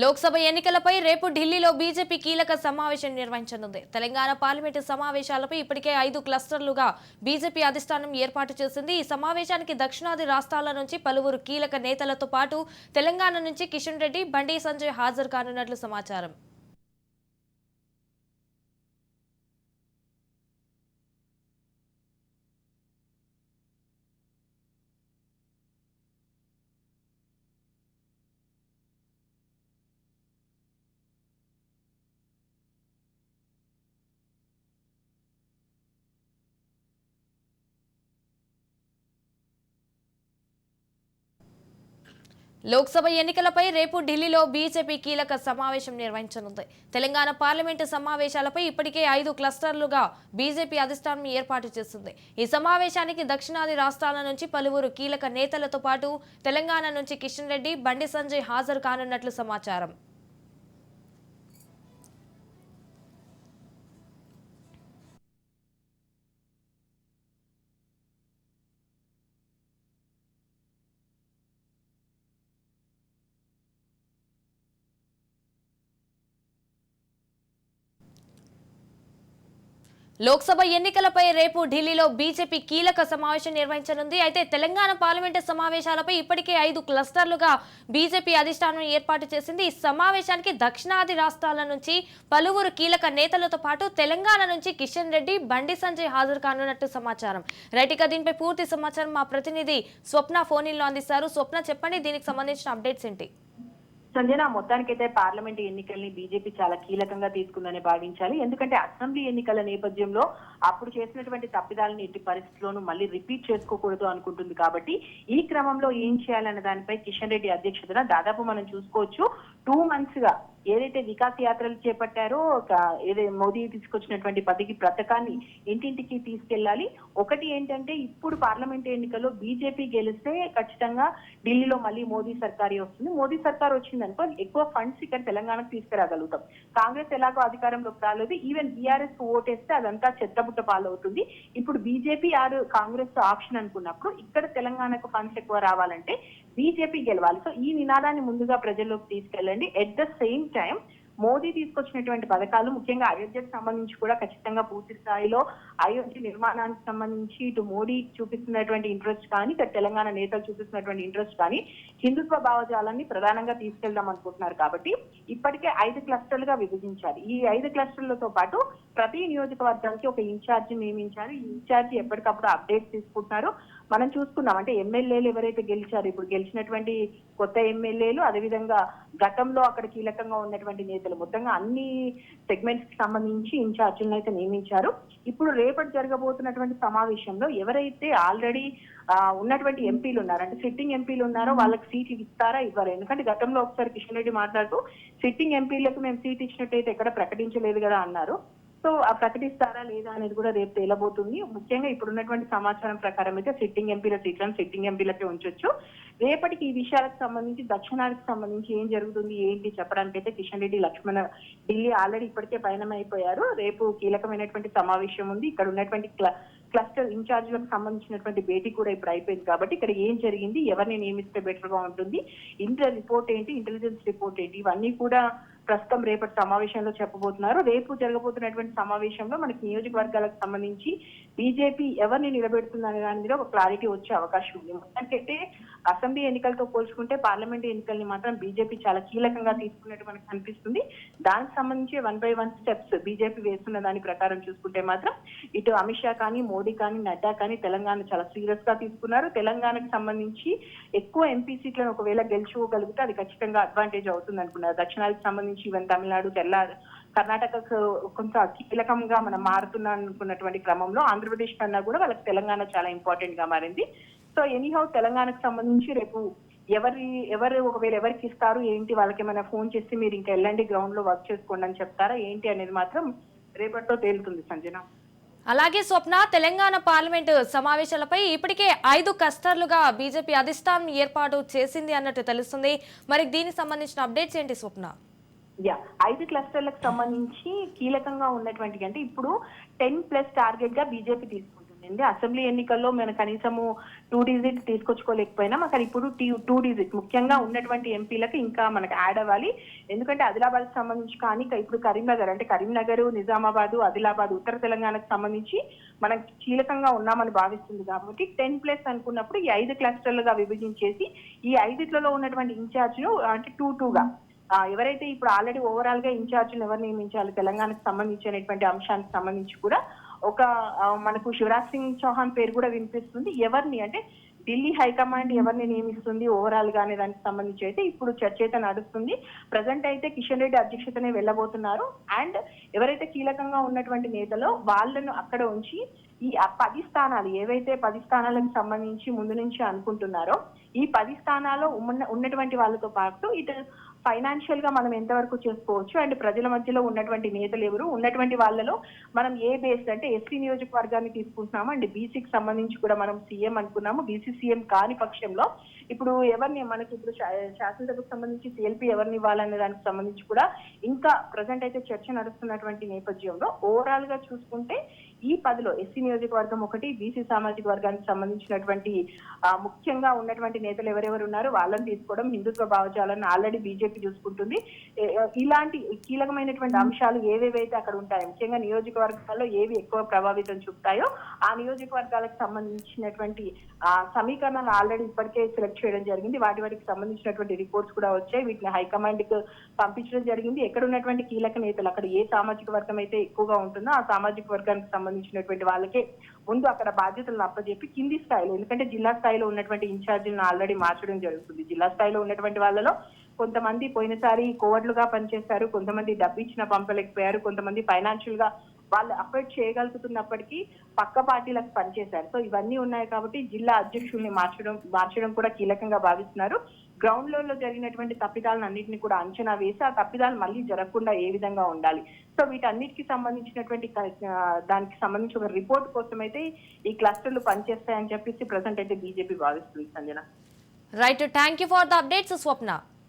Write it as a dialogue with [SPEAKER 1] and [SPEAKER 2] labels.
[SPEAKER 1] లోక్సభ ఎన్నికలపై రేపు ఢిల్లీలో బీజేపీ కీలక సమావేశం నిర్వహించనుంది. తెలంగాణ పార్లమెంటు సమావేశాలపై ఇప్పటికే 5 క్లస్టర్లుగా బీజేపీ అధిష్టానం ఏర్పాటు చేసింది. ఈ సమావేశానికి దక్షిణాది రాష్ట్రాల నుంచి పలువురు కీలక నేతలతో పాటు తెలంగాణ నుంచి కిషన్ రెడ్డి, బండి సంజయ్ హాజరు కానున్నట్లు సమాచారం. లోక్సభ ఎన్నికలపై రేపు ఢిల్లీలో బీజేపీ కీలక సమావేశం నిర్వహించనుంది. తెలంగాణ పార్లమెంటు సమావేశాలపై ఇప్పటికే 5 క్లస్టర్లుగా బీజేపీ అధిష్టానం ఏర్పాటు చేసింది. ఈ సమావేశానికి దక్షిణాది రాష్ట్రాల నుంచి పలువురు కీలక నేతలతో పాటు తెలంగాణ నుంచి కిషన్ రెడ్డి, బండి సంజయ్ హాజరు కానున్నట్లు సమాచారం. లోక్సభ ఎన్నికలపై రేపు ఢిల్లీలో బీజేపీ కీలక సమావేశం నిర్వహించనుంది. అయితే తెలంగాణ పార్లమెంటు సమావేశాలపై ఇప్పటికే 5 క్లస్టర్లుగా బీజేపీ అధిష్టానం ఏర్పాటు చేసింది. ఈ సమావేశానికి దక్షిణాది రాష్ట్రాల నుంచి పలువురు కీలక నేతలతో పాటు తెలంగాణ నుంచి కిషన్ రెడ్డి, బండి సంజయ్ హాజరు కానున్నట్టు సమాచారం. రైట్గా దీనిపై పూర్తి సమాచారం మా ప్రతినిధి స్వప్న ఫోన్ ఇన్లో అందిస్తారు. స్వప్న, చెప్పండి, దీనికి సంబంధించిన అప్డేట్స్ ఏంటి?
[SPEAKER 2] సంజన, మొత్తానికైతే పార్లమెంట్ ఎన్నికల్ని బీజేపీ చాలా కీలకంగా తీసుకుందని భావించాలి. ఎందుకంటే అసెంబ్లీ ఎన్నికల నేపథ్యంలో అప్పుడు చేసినటువంటి తప్పిదాలను ఎట్టి పరిస్థితుల్లోనూ మళ్ళీ రిపీట్ చేసుకోకూడదు అనుకుంటుంది. కాబట్టి ఈ క్రమంలో ఏం చేయాలన్న దానిపై కిషన్ రెడ్డి అధ్యక్షతన దాదాపు మనం చూసుకోవచ్చు 2 months గా ఏదైతే వికాస్ యాత్రలు చేపట్టారో, ఏదైతే మోదీ తీసుకొచ్చినటువంటి పథకాన్ని ఇంటింటికి తీసుకెళ్లాలి. ఒకటి ఏంటంటే, ఇప్పుడు పార్లమెంట్ ఎన్నికల్లో బీజేపీ గెలిస్తే ఖచ్చితంగా ఢిల్లీలో మళ్ళీ మోదీ సర్కారే వస్తుంది. మోదీ సర్కార్ వచ్చిందనుకో ఎక్కువ ఫండ్స్ ఇక్కడ తెలంగాణకు తీసుకురాగలుగుతాం. కాంగ్రెస్ ఎలాగో అధికారంలోకి రాలేదు, ఈవెన్ బీఆర్ఎస్ ఓటేస్తే అదంతా చెత్తబుట్ట పాలవుతుంది. ఇప్పుడు బీజేపీ ఆర్ కాంగ్రెస్ ఆప్షన్ అనుకున్నప్పుడు ఇక్కడ తెలంగాణకు ఫండ్స్ ఎక్కువ రావాలంటే బీజేపీ గెలవాలి. సో ఈ నినాదాన్ని ముందుగా ప్రజల్లోకి తీసుకెళ్ళండి. At the same time Modi తీసుకొచ్చినటువంటి పథకాలు, ముఖ్యంగా అయోధ్యకు సంబంధించి కూడా ఖచ్చితంగా పూర్తి స్థాయిలో అయోధ్య నిర్మాణానికి సంబంధించి ఇటు మోడీ చూపిస్తున్నటువంటి ఇంట్రెస్ట్ కానీ, ఇక్కడ తెలంగాణ నేతలు చూపిస్తున్నటువంటి ఇంట్రెస్ట్ కానీ హిందుత్వ భావజాలాన్ని ప్రధానంగా తీసుకెళ్దాం అనుకుంటున్నారు. కాబట్టి ఇప్పటికే 5 క్లస్టర్లుగా విభజించారు. ఈ 5 క్లస్టర్లతో పాటు ప్రతి నియోజకవర్గానికి ఒక ఇన్ఛార్జి నియమించారు. ఈ ఇన్ఛార్జి ఎప్పటికప్పుడు అప్డేట్స్ తీసుకుంటున్నారు. మనం చూసుకున్నాం అంటే ఎమ్మెల్యేలు ఎవరైతే గెలిచారు, ఇప్పుడు గెలిచినటువంటి కొత్త ఎమ్మెల్యేలు, అదేవిధంగా గతంలో అక్కడ కీలకంగా ఉన్నటువంటి నేతలు, మొత్తంగా అన్ని సెగ్మెంట్స్ కి సంబంధించి ఇన్ఛార్జీలను అయితే నియమించారు. ఇప్పుడు రేపటి జరగబోతున్నటువంటి సమావేశంలో ఎవరైతే ఆల్రెడీ ఉన్నటువంటి ఎంపీలు ఉన్నారో, అంటే సిట్టింగ్ ఎంపీలు ఉన్నారో వాళ్ళకి సీట్లు ఇస్తారా ఇవ్వరు. ఎందుకంటే గతంలో ఒకసారి కిషన్ రెడ్డి మాట్లాడుతూ సిట్టింగ్ ఎంపీలకు మేము సీట్ ఇచ్చినట్టయితే ఎక్కడ ప్రకటించలేదు కదా అన్నారు. సో ఆ ప్రకటిస్తారా లేదా అనేది కూడా రేపు తేలబోతుంది. ముఖ్యంగా ఇప్పుడున్నటువంటి సమాచారం ప్రకారం అయితే సిట్టింగ్ ఎంపీల సీట్లను సిట్టింగ్ ఎంపీలకే ఉంచొచ్చు. రేపటికి ఈ విషయాలకు సంబంధించి, దక్షిణానికి సంబంధించి ఏం జరుగుతుంది ఏంటి చెప్పడానికి అయితే కిషన్ రెడ్డి, లక్ష్మణ ఢిల్లీ ఆల్రెడీ ఇప్పటికే పయనమైపోయారు. రేపు కీలకమైనటువంటి సమావేశం ఉంది. ఇక్కడ ఉన్నటువంటి క్లస్టర్ ఇన్ఛార్జీలకు సంబంధించినటువంటి భేటీ కూడా ఇప్పుడు అయిపోయింది. కాబట్టి ఇక్కడ ఏం జరిగింది, ఎవరిని నియమిస్తే బెటర్ గా ఉంటుంది, రిపోర్ట్ ఏంటి, ఇంటెలిజెన్స్ రిపోర్ట్ ఏంటి, ఇవన్నీ కూడా ప్రస్తుతం రేపటి సమావేశంలో చెప్పబోతున్నారు. రేపు జరగబోతున్నటువంటి సమావేశంలో మనకి నియోజకవర్గాలకు సంబంధించి బీజేపీ ఎవరిని నిలబెడుతుందనే దాని మీద ఒక క్లారిటీ వచ్చే అవకాశం ఉంది. మొత్తానికైతే అసెంబ్లీ ఎన్నికలతో పోల్చుకుంటే పార్లమెంట్ ఎన్నికల్ని మాత్రం బీజేపీ చాలా కీలకంగా తీసుకున్నట్టు మనకు కనిపిస్తుంది. దానికి సంబంధించి 1 by 1 స్టెప్స్ బీజేపీ వేస్తున్న దాని ప్రకారం చూసుకుంటే మాత్రం ఇటు అమిత్ షా కానీ, మోడీ కానీ, నడ్డా కానీ తెలంగాణ చాలా సీరియస్ గా తీసుకున్నారు. తెలంగాణకు సంబంధించి ఎక్కువ ఎంపీ సీట్లను ఒకవేళ గెలుచుకోగలిగితే అది ఖచ్చితంగా అడ్వాంటేజ్ అవుతుంది అనుకున్నారు. దక్షిణాదికి సంబంధించి ఈవెన్ తమిళనాడు, కర్ణాటకకు కొంత కీలకంగా మనం మారుతున్నా అనుకున్నటువంటి క్రమంలో ఆంధ్రప్రదేశ్ కన్నా కూడా వాళ్ళకి తెలంగాణ చాలా ఇంపార్టెంట్ గా మారింది. సో ఎనీహౌ తెలంగాణకు సంబంధించి రేపు ఎవరు ఒకవేళ ఎవరికి ఇస్తారు ఏంటి, వాళ్ళకి ఏమైనా ఫోన్ చేసి మీరు ఇంకా వెళ్ళండి గ్రౌండ్ లో వర్క్ చేసుకోండి అని చెప్తారా ఏంటి అనేది మాత్రం రేపటితో తేలుతుంది సంజన.
[SPEAKER 1] అలాగే స్వప్న, తెలంగాణ పార్లమెంటు సమావేశాలపై ఇప్పటికే 5 క్లస్టర్లుగా బీజేపీ అధిష్టానం ఏర్పాటు చేసింది అన్నట్టు తెలుస్తుంది. మరి దీనికి సంబంధించిన అప్డేట్స్ ఏంటి స్వప్న?
[SPEAKER 2] 5 క్లస్టర్లకు సంబంధించి కీలకంగా ఉన్నటువంటి అంటే ఇప్పుడు 10+ టార్గెట్ గా బీజేపీ తీసుకుంటుంది. అసెంబ్లీ ఎన్నికల్లో మనం కనీసము 2 డిజిట్ తీసుకొచ్చుకోలేకపోయినా మాకు ఇప్పుడు 2 డిజిట్ ముఖ్యంగా ఉన్నటువంటి ఎంపీలకు ఇంకా మనకు యాడ్ అవ్వాలి. ఎందుకంటే ఆదిలాబాద్ సంబంధించి కానీ ఇప్పుడు కరీంనగర్, నిజామాబాద్, ఆదిలాబాద్ ఉత్తర తెలంగాణకు సంబంధించి మనం కీలకంగా ఉన్నామని భావిస్తుంది కాబట్టి 10+ అనుకున్నప్పుడు ఈ 5 క్లస్టర్లుగా విభజించేసి ఈ 5ట్లో ఉన్నటువంటి ఇన్ఛార్జ్ను అంటే 2-2గా ఎవరైతే ఇప్పుడు ఆల్రెడీ ఓవరాల్ గా ఇన్ఛార్జ్లు ఎవరు నియమించాలి తెలంగాణకు సంబంధించినటువంటి అంశానికి సంబంధించి కూడా ఒక మనకు శివరాజ్ సింగ్ చౌహాన్ పేరు కూడా వినిపిస్తుంది. ఎవరిని అంటే ఢిల్లీ హైకమాండ్ ఎవరిని నియమిస్తుంది ఓవరాల్ గా అనే దానికి సంబంధించి అయితే ఇప్పుడు చర్చ అయితే నడుస్తుంది. ప్రజెంట్ అయితే కిషన్ రెడ్డి అధ్యక్షతనే వెళ్ళబోతున్నారు. అండ్ ఎవరైతే కీలకంగా ఉన్నటువంటి నేతలో వాళ్ళను అక్కడ ఉంచి ఈ 10 స్థానాలు ఏవైతే 10 స్థానాలకు సంబంధించి ముందు నుంచి అనుకుంటున్నారో ఈ 10 స్థానాల్లో ఉన్నటువంటి వాళ్ళతో పాటు ఇటు ఫైనాన్షియల్ గా మనం ఎంతవరకు చేసుకోవచ్చు అండ్ ప్రజల మధ్యలో ఉన్నటువంటి నేతలు ఎవరు ఉన్నటువంటి వాళ్ళలో మనం ఏ బేస్ అంటే ఎస్సీ నియోజకవర్గాన్ని తీసుకుంటున్నాము అండ్ బీసీకి సంబంధించి కూడా మనం సీఎం అనుకున్నాము. బీసీ సీఎం కాని పక్షంలో ఇప్పుడు ఎవరిని మనకి ఇప్పుడు శాసనసభకు సంబంధించి సిఎల్పి ఎవరిని ఇవ్వాలనే దానికి సంబంధించి కూడా ఇంకా ప్రజెంట్ అయితే చర్చ నడుస్తున్నటువంటి నేపథ్యంలో ఓవరాల్ గా చూసుకుంటే ఈ 10లో ఎస్సీ నియోజకవర్గం ఒకటి, బీసీ సామాజిక వర్గానికి సంబంధించినటువంటి ముఖ్యంగా ఉన్నటువంటి నేతలు ఎవరెవరు ఉన్నారో వాళ్ళని తీసుకోవడం, హిందుత్వ భావజాలను ఆల్రెడీ బీజేపీ చూసుకుంటుంది. ఇలాంటి కీలకమైనటువంటి అంశాలు ఏవేవైతే అక్కడ ఉంటాయో ముఖ్యంగా నియోజకవర్గాల్లో ఏవి ఎక్కువ ప్రభావితం చూపుతాయో ఆ నియోజకవర్గాలకు సంబంధించినటువంటి సమీకరణాలు ఆల్రెడీ ఇప్పటికే సెలెక్ట్ చేయడం జరిగింది. వాటికి సంబంధించినటువంటి రిపోర్ట్స్ కూడా వచ్చాయి. వీటిని హైకమాండ్ కు పంపించడం జరిగింది. ఎక్కడ ఉన్నటువంటి కీలక నేతలు అక్కడ ఏ సామాజిక వర్గం అయితే ఎక్కువగా ఉంటుందో ఆ సామాజిక వర్గానికి సంబంధించినటువంటి వాళ్ళకే ముందు అక్కడ బాధ్యతలను అప్పచెప్పి కింది స్థాయిలో ఎందుకంటే జిల్లా స్థాయిలో ఉన్నటువంటి ఇన్ఛార్జీలను ఆల్రెడీ మార్చడం జరుగుతుంది. జిల్లా స్థాయిలో ఉన్నటువంటి వాళ్ళలో కొంతమంది పోయినసారి కోవర్డ్లుగా పనిచేశారు, కొంతమంది డబ్బిచ్చిన పంపలేకపోయారు, కొంతమంది ఫైనాన్షియల్ గా వాళ్ళు అఫోర్డ్ చేయగలుగుతున్నప్పటికీ పక్క పార్టీలకు పనిచేశారు. సో ఇవన్నీ ఉన్నాయి కాబట్టి జిల్లా అధ్యక్షుల్ని మార్చడం కూడా కీలకంగా భావిస్తున్నారు. గ్రౌండ్ లో జరిగినటువంటి తప్పిదాలను అన్నింటినీ కూడా అంచనా వేసి ఆ తప్పిదాలు మళ్ళీ జరగకుండా ఏ విధంగా ఉండాలి, సో వీటన్నిటికి సంబంధించినటువంటి దానికి సంబంధించి ఒక రిపోర్ట్ కోసం అయితే ఈ క్లస్టర్లు పనిచేస్తాయని చెప్పేసి ప్రజెంట్ అయితే బీజేపీ భావిస్తుంది. Sanjana,
[SPEAKER 1] right, thank you for the updates Swapna.